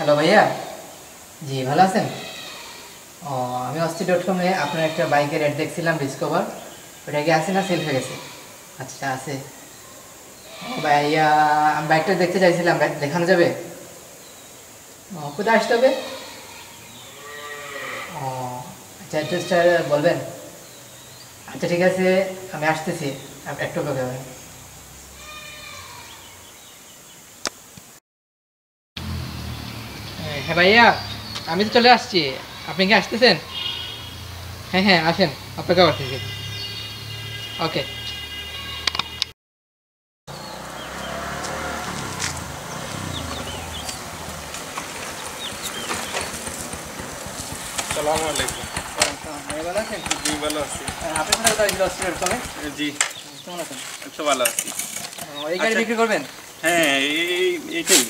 Hello ভাইয়া, জি ভালো আছেন? ও, আমি অস্তি.com-এ আপনার একটা বাইকের অ্যাড দেখছিলাম, ডিসকভার। ওটা কি আছে না সেল হয়ে গেছে? আচ্ছা আছে। ও ভাইয়া, আমি বাইকটা দেখতে চাইছিলাম, দেখানো যাবে? ও, কোথায় আসতে হবে? ও আচ্ছা, অ্যাড্রেসটা বলবেন? আচ্ছা ঠিক আছে, আমি আসতেছি একটু অপেক্ষা করেন। হ্যাঁ ভাইয়া, আমি তো চলে আসছি। আপনি কি আসতেছেন? হ্যাঁ হ্যাঁ, আসেন, অপেক্ষা করতেছি। ওকে। সালামু আলাইকুম। ভালো আছেন? জি ভালো আছি। আপনি কোথায় কোথায় অস্ট্রেলিয়ার? জি কেমন আছেন? একটু ভালো আছি। এই গাড়ি বিক্রি করবেন? হ্যাঁ এইটাই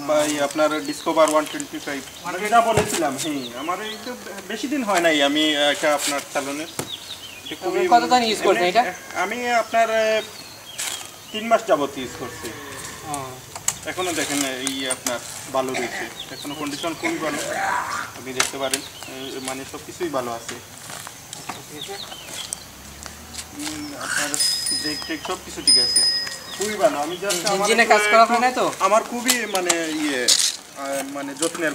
ভাই, আপনার ডিসকভার 125 মানে যেটা বলেছিলাম। হ্যাঁ, আমার এই তো বেশি দিন হয় নাই আমি এটা আপনার চালানের। কতদিন ইউজ করছেন এটা? আমি আপনার 3 মাস যাবত ইউজ করছি। এখনো দেখেন এই আপনার ভালো রয়েছে, এখনো কন্ডিশন খুবই ভালো, আপনি দেখতে পারেন। মানে সব কিছুই ভালো আছে, আপনার ব্রেক টেক সব কিছু ঠিক আছে, খুবই ভালো। আমি জাস্ট ইঞ্জিনে কাজ করা হয় না তো? আমার খুবই মানে মানে যত্নের,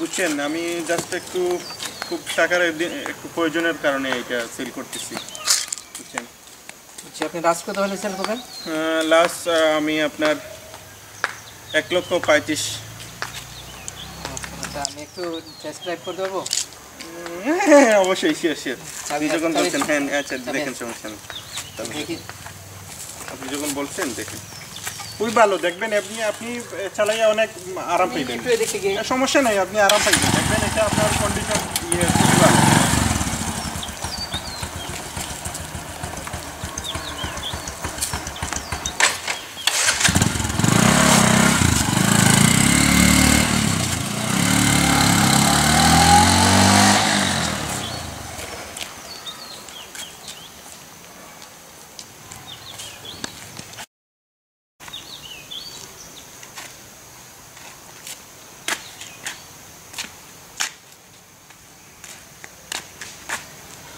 বুঝছেন। আমি জাস্ট একটু খুব টাকার একটু প্রয়োজনের কারণে এটা সেল করতেছি, বুঝছেন। আচ্ছা, আপনি লাস্ট কত হলে সেল করবেন? লাস্ট আমি আপনার 1,35,000। আচ্ছা, আমি একটু টেস্ট ড্রাইভ করতে পারবো? হ্যাঁ অবশ্যই, শিওর। আপনি যখন বলছেন, হ্যাঁ আচ্ছা দেখেন, সমস্যা নেই। আপনি যখন বলছেন দেখেন, খুবই ভালো। দেখবেন আপনি চালাইয়া অনেক আরাম পাইবেন। সমস্যা নেই, আপনি আরাম পাইবেন। দেখবেন এটা আপনার কন্ডিশন খুবই ভালো।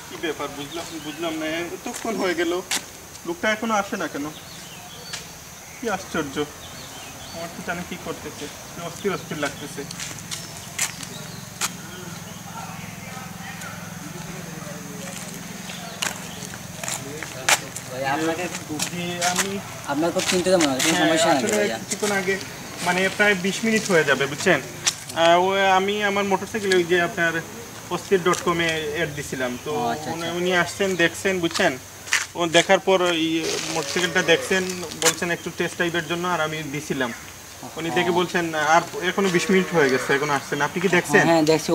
কি ব্যাপার বুঝলাম না, এতক্ষণ হয়ে গেল, লোকটা এখনো আসে না কেন? কি আশ্চর্য, আমার তো জানে কি করতেছে, অস্থির লাগতেছে। আপনার খুব চিন্তিত মনে হয়, সমস্যা নেই ভাইয়া। কিছুক্ষণ আগে মানে প্রায় 20 মিনিট হয়ে যাবে, বুঝছেন। আমি আমার মোটরসাইকেলে ওই যে আপনার অস্থির.com-এ অ্যাড দিছিলাম, তো উনি আসছেন, দেখছেন, বুঝছেন। ও দেখার পর মোটরসাইকেলটা দেখছেন, বলছেন একটু টেস্ট ড্রাইভের জন্য, আর আমি দিছিলাম। উনি দেখে বলছেন আর এখনো 20 মিনিট হয়ে গেছে, এখন আসছেন। আপনি কি দেখছেন? হ্যাঁ দেখছি,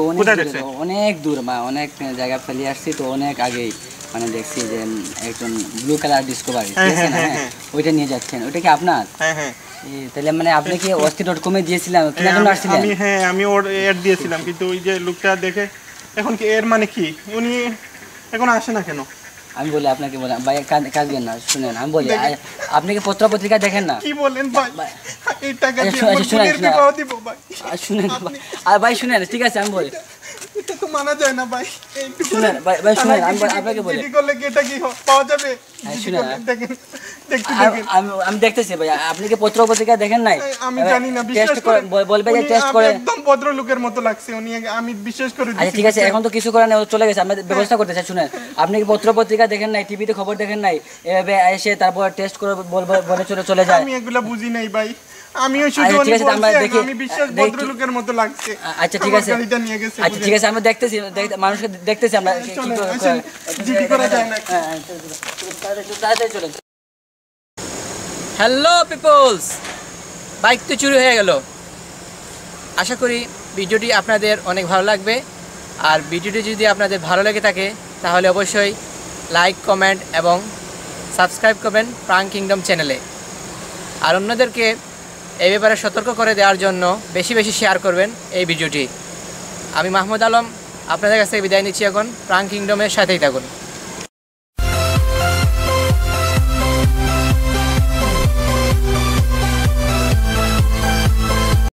অনেক দূর, অনেক জায়গা ফেলে আসছি তো, অনেক আগেই মানে দেখছি যে একজন ব্লু কালার ডিসকভার ওইটা নিয়ে যাচ্ছেন। ওইটা কি আপনার? হ্যাঁ। তাহলে মানে আপনি কি অস্থি.com-এ দিয়েছিলেন, কেনার জন্য আসছিলেন? আমি ওর অ্যাড দিয়েছিলাম, কিন্তু ওই যে লোকটা দেখে এখন কি এর মানে কি, উনি এখন আসে না কেন? আমি বলি আপনাকে, বলেন ভাই, কাঁদবেন না, শুনেন আমি বলি। আপনি কি পত্র পত্রিকা দেখেন না? কি বলেন ভাই, এই টাকা দিয়ে আমার বোনের বিবাহ দিব ভাই। শুনেন আর ভাই, শুনেন, ঠিক আছে আমি বলি, এটা তো মানা যায় না ভাই। শুনেন ভাই, শুনেন আমি আপনাকে বলি, কি করলে কি এটা কি পাওয়া যাবে? শুনেন দেখেন। আমি দেখতেছি ভাই, আপনি কি পত্র পত্রিকা দেখেন নাই? আমি জানি না, বিশ্বাস করে বলবে যে টেস্ট করে। একদম ভদ্রলোকের মতো লাগছে উনি, আমি বিশ্বাস করে দিছি। আচ্ছা ঠিক আছে, এখন তো কিছু করার নেই, চলে গেছে, আমরা ব্যবস্থা করতে চাই। শুনেন, আপনি কি পত্র পত্রিকা দেখেন নাই, টিভিতে খবর দেখেন নাই, এভাবে এসে তারপর টেস্ট করে বলে চলে যায়? আমি এগুলা বুঝি নাই ভাই, আমিও শুধু আমি বিশ্বাস ভদ্রলোকের মতো লাগছে। আচ্ছা ঠিক আছে, আচ্ছা ঠিক আছে, আমরা দেখতেছি, মানুষকে দেখতেছি আমরা কি করা যায় না। তাড়াতাড়ি চলে। হ্যালো পিপলস, বাইক তো চুরি হয়ে গেল। আশা করি ভিডিওটি আপনাদের অনেক ভালো লাগবে। আর ভিডিওটি যদি আপনাদের ভালো লেগে থাকে তাহলে অবশ্যই লাইক, কমেন্ট এবং সাবস্ক্রাইব করবেন প্রাঙ্ক কিংডম চ্যানেলে। আর অন্যদেরকে এই ব্যাপারে সতর্ক করে দেওয়ার জন্য বেশি বেশি শেয়ার করবেন এই ভিডিওটি। আমি মাহমুদ আলম আপনাদের কাছ থেকে বিদায় নিচ্ছি। এখন প্রাঙ্ক কিংডমের সাথেই থাকুন।